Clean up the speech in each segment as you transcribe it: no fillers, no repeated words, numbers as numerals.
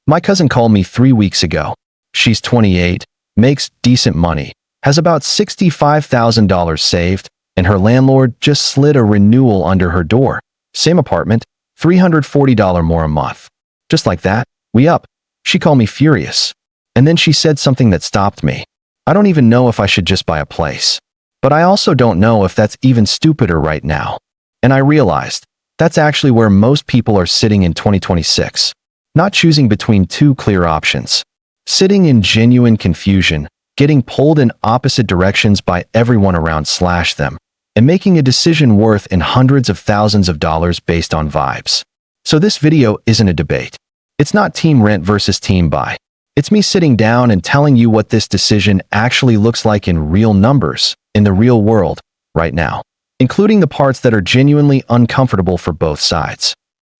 My cousin called me 3 weeks ago. She's 28, makes decent money, has about $65,000 saved, and her landlord just slid a renewal under her door. Same apartment, $340 more a month. Just like that, we up. She called me furious. And then she said something that stopped me. I don't even know if I should just buy a place. But I also don't know if that's even stupider right now. And I realized, that's actually where most people are sitting in 2026. Not choosing between two clear options. Sitting in genuine confusion, getting pulled in opposite directions by everyone around them, and making a decision worth in hundreds of thousands of dollars based on vibes. So this video isn't a debate. It's not team rent versus team buy. It's me sitting down and telling you what this decision actually looks like in real numbers, in the real world, right now, including the parts that are genuinely uncomfortable for both sides.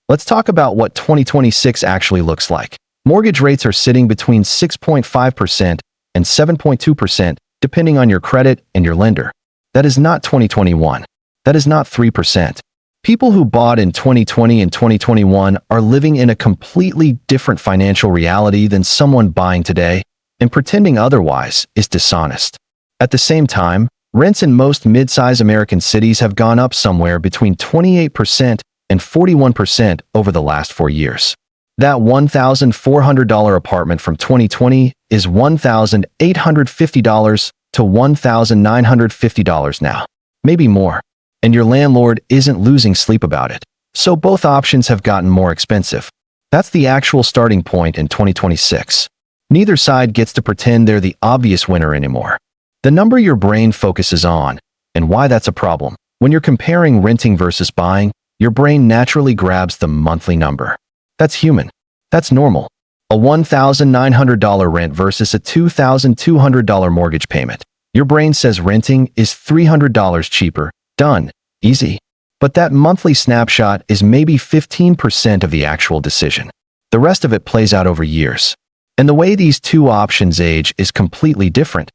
Let's talk about what 2026 actually looks like. Mortgage rates are sitting between 6.5% and 7.2%, depending on your credit and your lender. That is not 2021. That is not 3%. People who bought in 2020 and 2021 are living in a completely different financial reality than someone buying today, and pretending otherwise is dishonest. At the same time, rents in most mid-size American cities have gone up somewhere between 28% and 41% over the last 4 years. That $1,400 apartment from 2020 is $1,850 to $1,950 now, maybe more. And your landlord isn't losing sleep about it. So both options have gotten more expensive. That's the actual starting point in 2026. Neither side gets to pretend they're the obvious winner anymore. The number your brain focuses on, and why that's a problem. When you're comparing renting versus buying, your brain naturally grabs the monthly number. That's human. That's normal. A $1,900 rent versus a $2,200 mortgage payment. Your brain says renting is $300 cheaper. Done. Easy. But that monthly snapshot is maybe 15% of the actual decision. The rest of it plays out over years. And the way these two options age is completely different.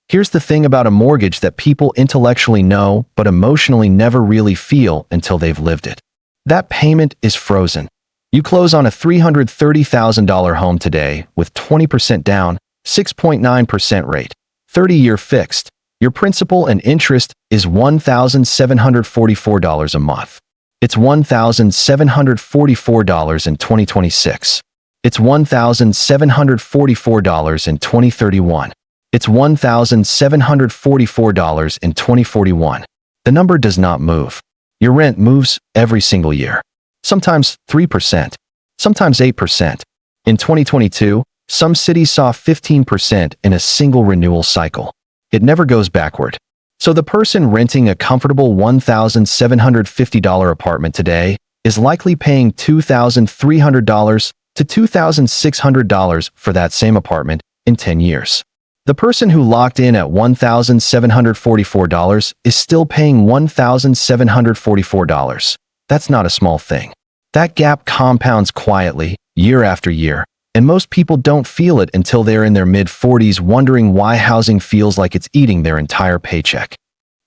Here's the thing about a mortgage that people intellectually know but emotionally never really feel until they've lived it. That payment is frozen. You close on a $330,000 home today with 20% down, 6.9% rate, 30-year fixed. Your principal and interest is $1,744 a month. It's $1,744 in 2026. It's $1,744 in 2031. It's $1,744 in 2041. The number does not move. Your rent moves every single year. Sometimes 3%, sometimes 8%. In 2022, some cities saw 15% in a single renewal cycle. It never goes backward. So the person renting a comfortable $1,750 apartment today is likely paying $2,300 to $2,600 for that same apartment in 10 years. The person who locked in at $1,744 is still paying $1,744. That's not a small thing. That gap compounds quietly, year after year, and most people don't feel it until they're in their mid-40s wondering why housing feels like it's eating their entire paycheck.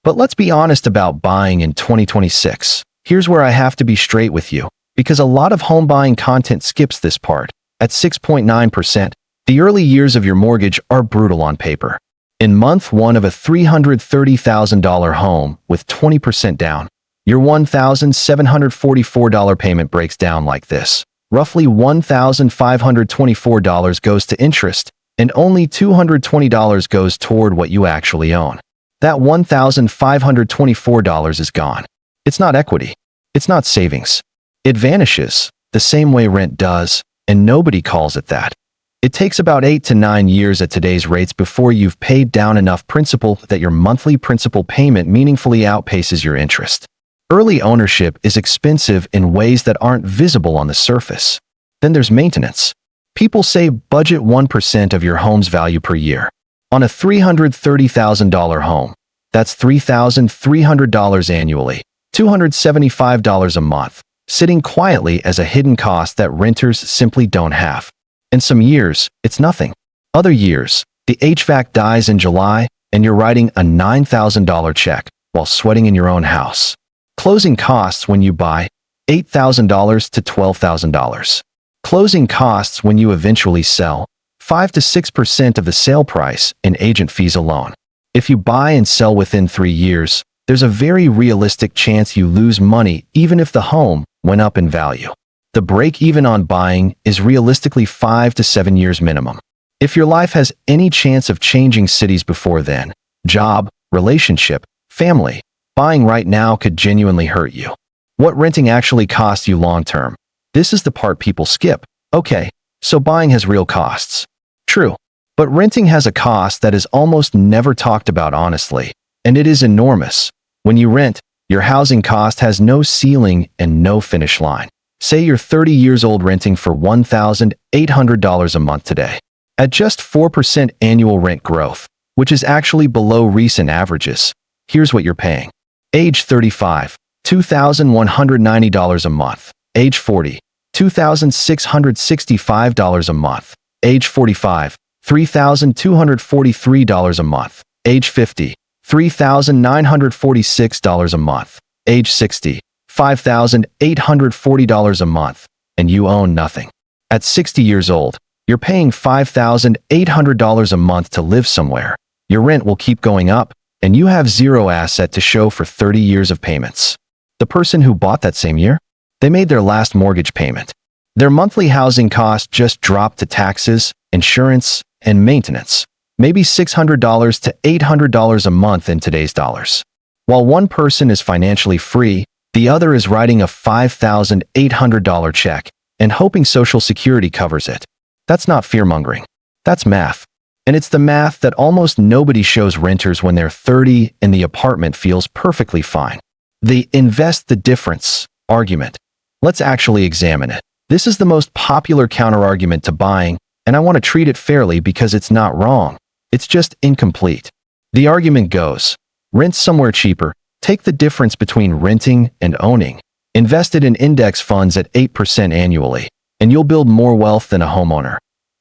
But let's be honest about buying in 2026. Here's where I have to be straight with you, because a lot of home buying content skips this part. At 6.9%, the early years of your mortgage are brutal on paper. In month one of a $330,000 home with 20% down, your $1,744 payment breaks down like this. Roughly $1,524 goes to interest, and only $220 goes toward what you actually own. That $1,524 is gone. It's not equity. It's not savings. It vanishes, the same way rent does, and nobody calls it that. It takes about 8 to 9 years at today's rates before you've paid down enough principal that your monthly principal payment meaningfully outpaces your interest. Early ownership is expensive in ways that aren't visible on the surface. Then there's maintenance. People say budget 1% of your home's value per year. On a $330,000 home, that's $3,300 annually, $275 a month, sitting quietly as a hidden cost that renters simply don't have. In some years, it's nothing. Other years, the HVAC dies in July and you're writing a $9,000 check while sweating in your own house. Closing costs when you buy $8,000 to $12,000. Closing costs when you eventually sell, 5 to 6% of the sale price in agent fees alone. If you buy and sell within 3 years, there's a very realistic chance you lose money even if the home went up in value. The break-even on buying is realistically 5 to 7 years minimum. If your life has any chance of changing cities before then, job, relationship, family, buying right now could genuinely hurt you. What renting actually costs you long-term? This is the part people skip. Okay, so buying has real costs. True. But renting has a cost that is almost never talked about honestly, and it is enormous. When you rent, your housing cost has no ceiling and no finish line. Say you're 30 years old renting for $1,800 a month today. At just 4% annual rent growth, which is actually below recent averages, here's what you're paying. Age 35, $2,190 a month. Age 40, $2,665 a month. Age 45, $3,243 a month. Age 50, $3,946 a month. Age 60, $5,840 a month, and you own nothing. At 60 years old, you're paying $5,800 a month to live somewhere. Your rent will keep going up, and you have zero asset to show for 30 years of payments. The person who bought that same year? They made their last mortgage payment. Their monthly housing cost just dropped to taxes, insurance, and maintenance. Maybe $600 to $800 a month in today's dollars. While one person is financially free, the other is writing a $5,800 check and hoping Social Security covers it. That's not fear-mongering. That's math. And it's the math that almost nobody shows renters when they're 30 and the apartment feels perfectly fine. The invest the difference argument. Let's actually examine it. This is the most popular counterargument to buying, and I want to treat it fairly because it's not wrong. It's just incomplete. The argument goes, rent somewhere cheaper, take the difference between renting and owning, invest it in index funds at 8% annually, and you'll build more wealth than a homeowner.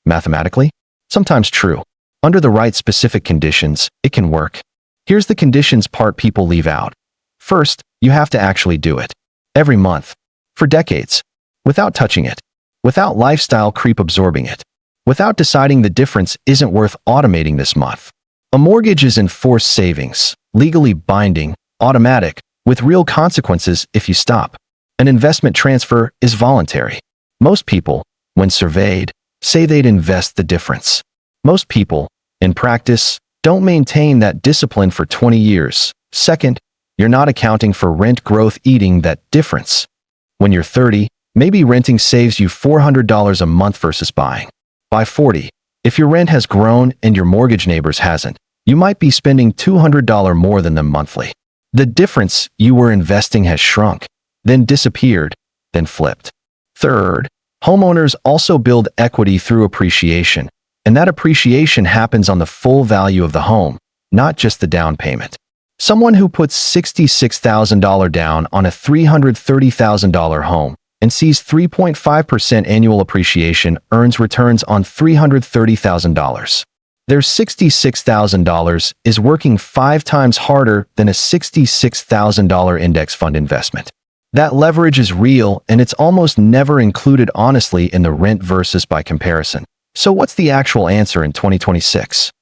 Mathematically? Sometimes true. Under the right specific conditions, it can work. Here's the conditions part people leave out. First, you have to actually do it. Every month. For decades. Without touching it. Without lifestyle creep absorbing it. Without deciding the difference isn't worth automating this month. A mortgage is enforced savings, legally binding, automatic, with real consequences if you stop. An investment transfer is voluntary. Most people, when surveyed, say they'd invest the difference. Most people, in practice, don't maintain that discipline for 20 years. Second, you're not accounting for rent growth eating that difference. When you're 30, maybe renting saves you $400 a month versus buying. By 40, if your rent has grown and your mortgage neighbors hasn't, you might be spending $200 more than them monthly. The difference you were investing has shrunk, then disappeared, then flipped. Third, homeowners also build equity through appreciation, and that appreciation happens on the full value of the home, not just the down payment. Someone who puts $66,000 down on a $330,000 home and sees 3.5% annual appreciation earns returns on $330,000. Their $66,000 is working 5 times harder than a $66,000 index fund investment. That leverage is real, and it's almost never included honestly in the rent versus buy comparison. So what's the actual answer in 2026?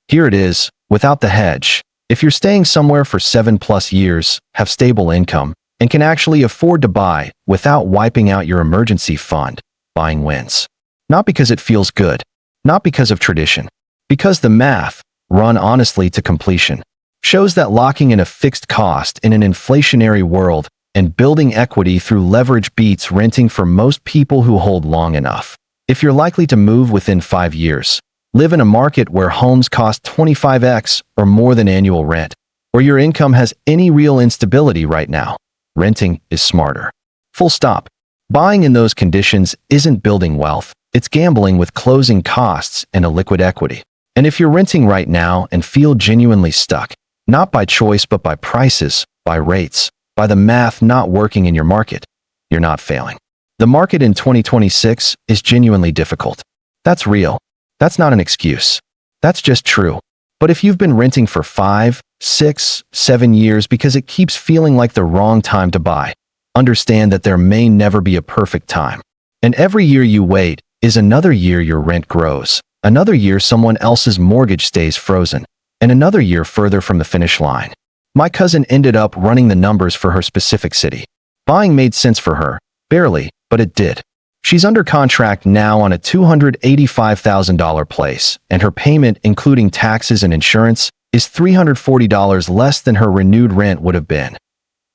Here it is, without the hedge. If you're staying somewhere for 7+ years, have stable income, and can actually afford to buy without wiping out your emergency fund, buying wins. Not because it feels good, not because of tradition, because the math, run honestly to completion, shows that locking in a fixed cost in an inflationary world and building equity through leverage beats renting for most people who hold long enough. If you're likely to move within 5 years, live in a market where homes cost 25x or more than annual rent, or your income has any real instability right now, renting is smarter. Full stop. Buying in those conditions isn't building wealth, it's gambling with closing costs and illiquid equity. And if you're renting right now and feel genuinely stuck, not by choice but by prices, by rates, by the math not working in your market, you're not failing. The market in 2026 is genuinely difficult. That's real. That's not an excuse. That's just true. But if you've been renting for 5, 6, 7 years because it keeps feeling like the wrong time to buy, understand that there may never be a perfect time. And every year you wait is another year your rent grows, another year someone else's mortgage stays frozen, and another year further from the finish line. My cousin ended up running the numbers for her specific city. Buying made sense for her, barely, but it did. She's under contract now on a $285,000 place, and her payment, including taxes and insurance, is $340 less than her renewed rent would have been.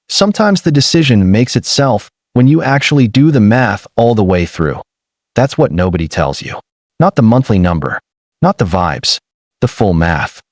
Sometimes the decision makes itself when you actually do the math all the way through. That's what nobody tells you. Not the monthly number, not the vibes, the full math.